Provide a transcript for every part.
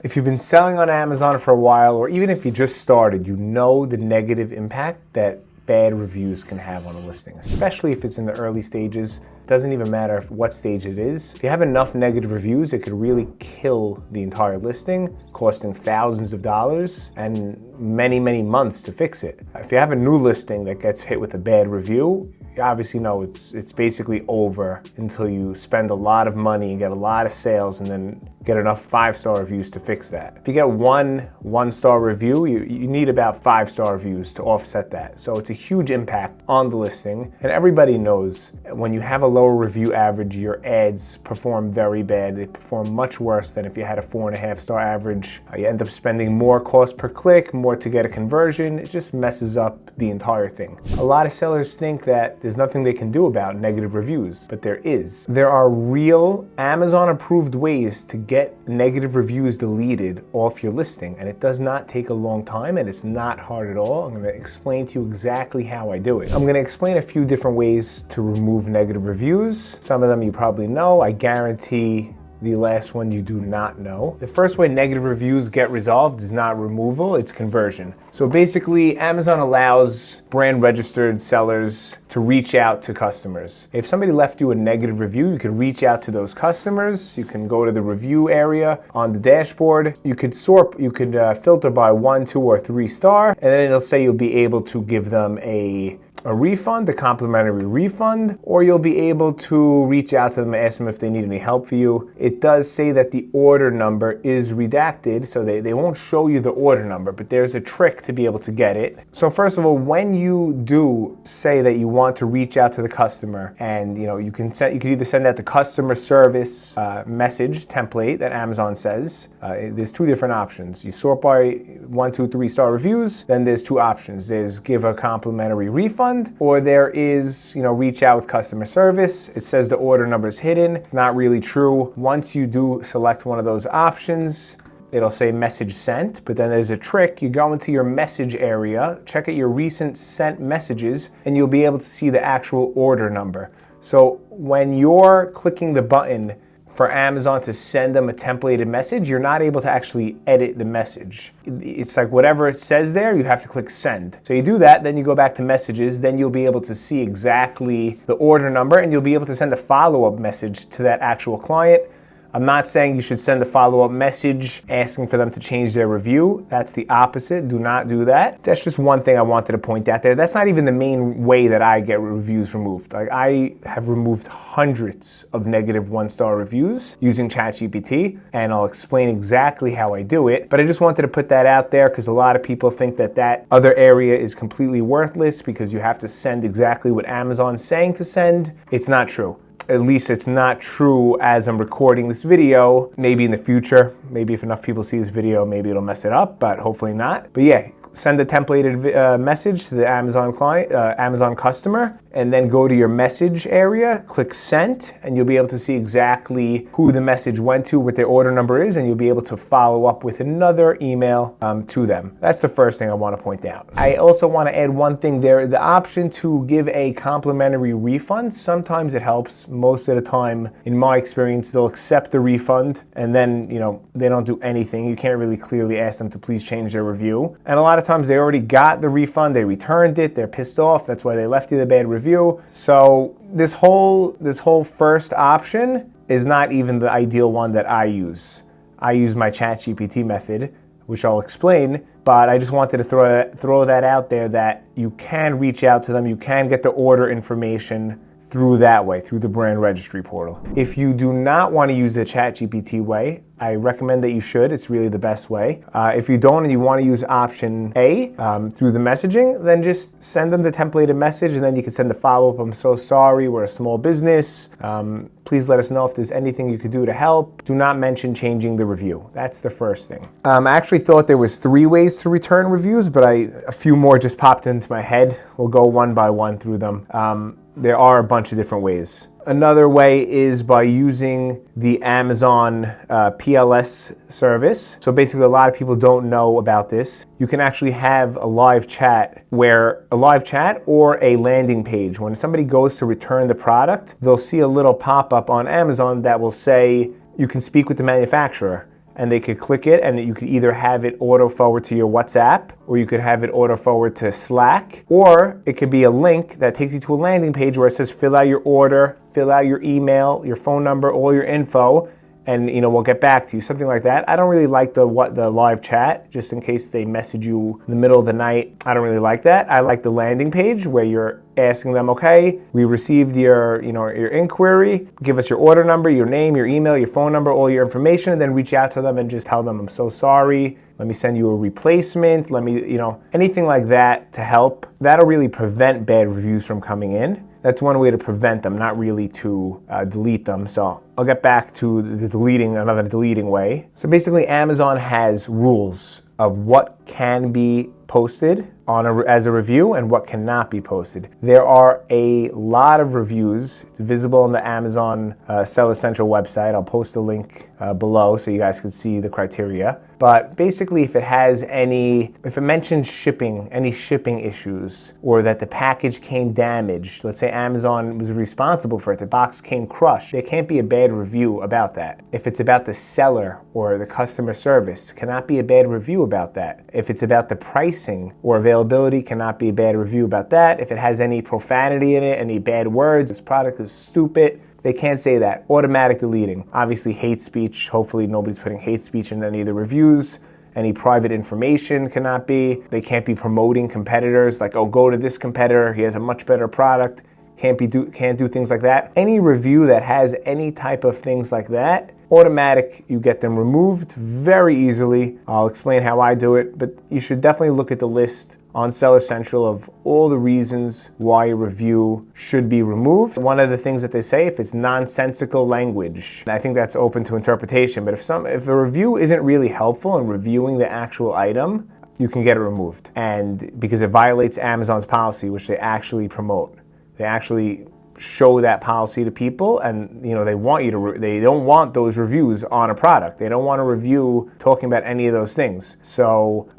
If you've been selling on Amazon for a while, or even if you just started, you know the negative impact that bad reviews can have on a listing, especially if it's in the early stages. It doesn't even matter what stage it is. If you have enough negative reviews, it could really kill the entire listing, costing thousands of dollars and many, many months to fix it. If you have a new listing that gets hit with a bad review, you obviously know it's basically over until you spend a lot of money and get a lot of sales and then get enough 5-star reviews to fix that. If you get one-star review, you need about 5-star reviews to offset that. So it's a huge impact on the listing. And everybody knows when you have a lower review average, your ads perform very bad. They perform much worse than if you had a 4.5-star average. You end up spending more cost per click, more to get a conversion. It just messes up the entire thing. A lot of sellers think that there's nothing they can do about negative reviews, but there is. There are real Amazon-approved ways to get negative reviews deleted off your listing, and it does not take a long time and it's not hard at all. I'm going to explain to you exactly how I do it. I'm going to explain a few different ways to remove negative reviews. Some of them you probably know. I guarantee the last one you do not know. The first way negative reviews get resolved is not removal, it's conversion. So basically, Amazon allows brand registered sellers to reach out to customers. If somebody left you a negative review, you can reach out to those customers. You can go to the review area on the dashboard. You could filter by 1, 2, or 3-star, and then it'll say you'll be able to give them a refund, a complimentary refund, or you'll be able to reach out to them and ask them if they need any help for you. It does say that the order number is redacted, so they won't show you the order number, but there's a trick to be able to get it. So first of all, when you do say that you want to reach out to the customer, and you can either send out the customer service message template that Amazon says. There's 2 different options. You sort by 1, 2, 3-star reviews, then there's 2 options. There's give a complimentary refund, or there is, reach out with customer service. It says the order number is hidden. Not really true. Once you do select one of those options, it'll say message sent, but then there's a trick. You go into your message area, check out your recent sent messages, and you'll be able to see the actual order number. So when you're clicking the button for Amazon to send them a templated message, you're not able to actually edit the message. It's like whatever it says there, you have to click send. So you do that, then you go back to messages, then you'll be able to see exactly the order number, and you'll be able to send a follow-up message to that actual client. I'm not saying you should send a follow-up message asking for them to change their review. That's the opposite. Do not do that. That's just one thing I wanted to point out there. That's not even the main way that I get reviews removed. Like, I have removed hundreds of negative 1-star reviews using ChatGPT, and I'll explain exactly how I do it. But I just wanted to put that out there because a lot of people think that that other area is completely worthless because you have to send exactly what Amazon's saying to send. It's not true. At least it's not true as I'm recording this video. Maybe in the future, maybe if enough people see this video, maybe it'll mess it up, but hopefully not. But yeah, send a templated message to the Amazon client, Amazon customer, and then go to your message area, click send, and you'll be able to see exactly who the message went to, what their order number is, and you'll be able to follow up with another email to them. That's the first thing I want to point out. I also want to add one thing there, the option to give a complimentary refund. Sometimes it helps. Most of the time, in my experience, they'll accept the refund, and then, they don't do anything. You can't really clearly ask them to please change their review. And a lot of times they already got the refund, they returned it, they're pissed off, that's why they left you the bad review. So this whole first option is not even the ideal one that I use. I use my ChatGPT method, which I'll explain, but I just wanted to throw that out there that you can reach out to them, you can get the order information through that way, through the brand registry portal. If you do not want to use the ChatGPT way, I recommend that you should. It's really the best way. If you don't and you want to use option A through the messaging, then just send them the templated message and then you can send the follow-up. I'm so sorry, we're a small business. Please let us know if there's anything you could do to help. Do not mention changing the review. That's the first thing. I actually thought there was 3 ways to return reviews, but a few more just popped into my head. We'll go one by one through them. There are a bunch of different ways. Another way is by using the Amazon PLS service. So basically, a lot of people don't know about this. You can actually have a live chat or a landing page. When somebody goes to return the product, they'll see a little pop-up on Amazon that will say, you can speak with the manufacturer. and they could click it, and you could either have it auto forward to your WhatsApp, or you could have it auto forward to Slack, or it could be a link that takes you to a landing page where it says fill out your order, fill out your email, your phone number, all your info, and we'll get back to you, something like that. I don't really like the live chat, just in case they message you in the middle of the night. I don't really like that. I like the landing page where you're asking them, okay, we received your inquiry, give us your order number, your name, your email, your phone number, all your information, and then reach out to them and just tell them, I'm so sorry, let me send you a replacement, let me, anything like that to help. That'll really prevent bad reviews from coming in. That's one way to prevent them, not really to delete them. So I'll get back to another deleting way. So basically Amazon has rules of what can be posted as a review and what cannot be posted. There are a lot of reviews. It's visible on the Amazon Seller Central website. I'll post a link below so you guys can see the criteria. But basically, if it mentions any shipping issues, or that the package came damaged, let's say Amazon was responsible for it, the box came crushed, there can't be a bad review about that. If it's about the seller or the customer service, cannot be a bad review about that. If it's about the pricing or availability, cannot be a bad review about that. If it has any profanity in it, any bad words, this product is stupid, they can't say that. Automatic deleting. Obviously hate speech, hopefully nobody's putting hate speech in any of the reviews. Any private information cannot be. They can't be promoting competitors, like, oh, go to this competitor, he has a much better product. Can't do things like that. Any review that has any type of things like that, automatic, you get them removed very easily. I'll explain how I do it, but you should definitely look at the list on Seller Central of all the reasons why a review should be removed. One of the things that they say, if it's nonsensical language, I think that's open to interpretation, but if a review isn't really helpful in reviewing the actual item, you can get it removed. And because it violates Amazon's policy, which they actually promote. They actually show that policy to people, and they they don't want those reviews on a product. They don't want a review talking about any of those things. So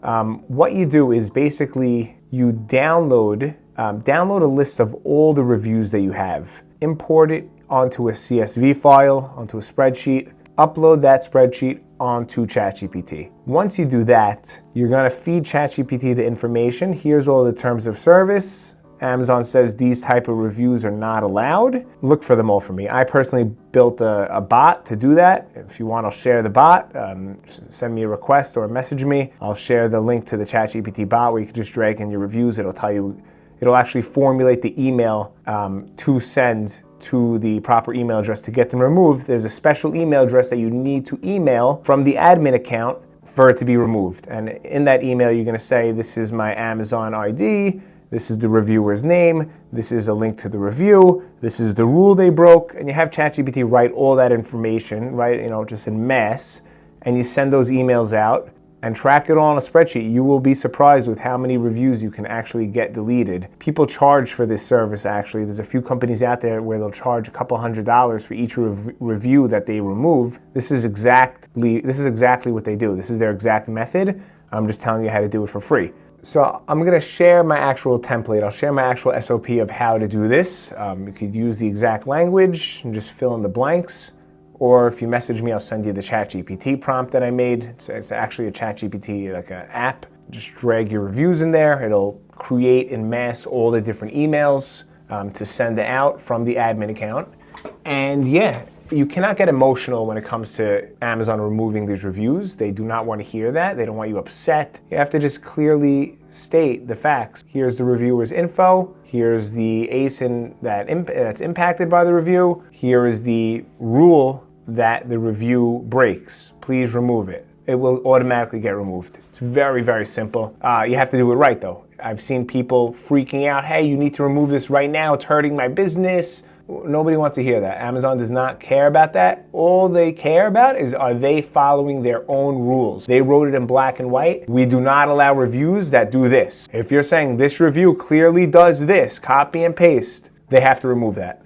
what you do is basically you download a list of all the reviews that you have, import it onto a CSV file, onto a spreadsheet, upload that spreadsheet onto ChatGPT. Once you do that, you're going to feed ChatGPT the information. Here's all the terms of service. Amazon says these type of reviews are not allowed. Look for them all for me. I personally built a bot to do that. If you want, I'll share the bot. Send me a request or message me. I'll share the link to the ChatGPT bot where you can just drag in your reviews. It'll actually formulate the email to send to the proper email address to get them removed. There's a special email address that you need to email from the admin account for it to be removed. And in that email, you're going to say, this is my Amazon ID. This is the reviewer's name, this is a link to the review, this is the rule they broke, and you have ChatGPT write all that information, right, just in mass, and you send those emails out and track it all on a spreadsheet. You will be surprised with how many reviews you can actually get deleted. People charge for this service, actually. There's a few companies out there where they'll charge a couple $100s for each review that they remove. This is exactly what they do. This is their exact method. I'm just telling you how to do it for free. So I'm going to share my actual template. I'll share my actual SOP of how to do this. You could use the exact language and just fill in the blanks. Or if you message me, I'll send you the ChatGPT prompt that I made. It's actually a ChatGPT, like an app. Just drag your reviews in there. It'll create in mass all the different emails to send out from the admin account. And yeah, you cannot get emotional when it comes to Amazon removing these reviews. They do not want to hear that. They don't want you upset. You have to just clearly state the facts. Here's the reviewer's info. Here's the ASIN that's impacted by the review. Here is the rule that the review breaks. Please remove it. It will automatically get removed. It's very, very simple. You have to do it right, though. I've seen people freaking out, hey, you need to remove this right now. It's hurting my business. Nobody wants to hear that. Amazon does not care about that. All they care about is, are they following their own rules? They wrote it in black and white. We do not allow reviews that do this. If you're saying this review clearly does this, copy and paste, they have to remove that.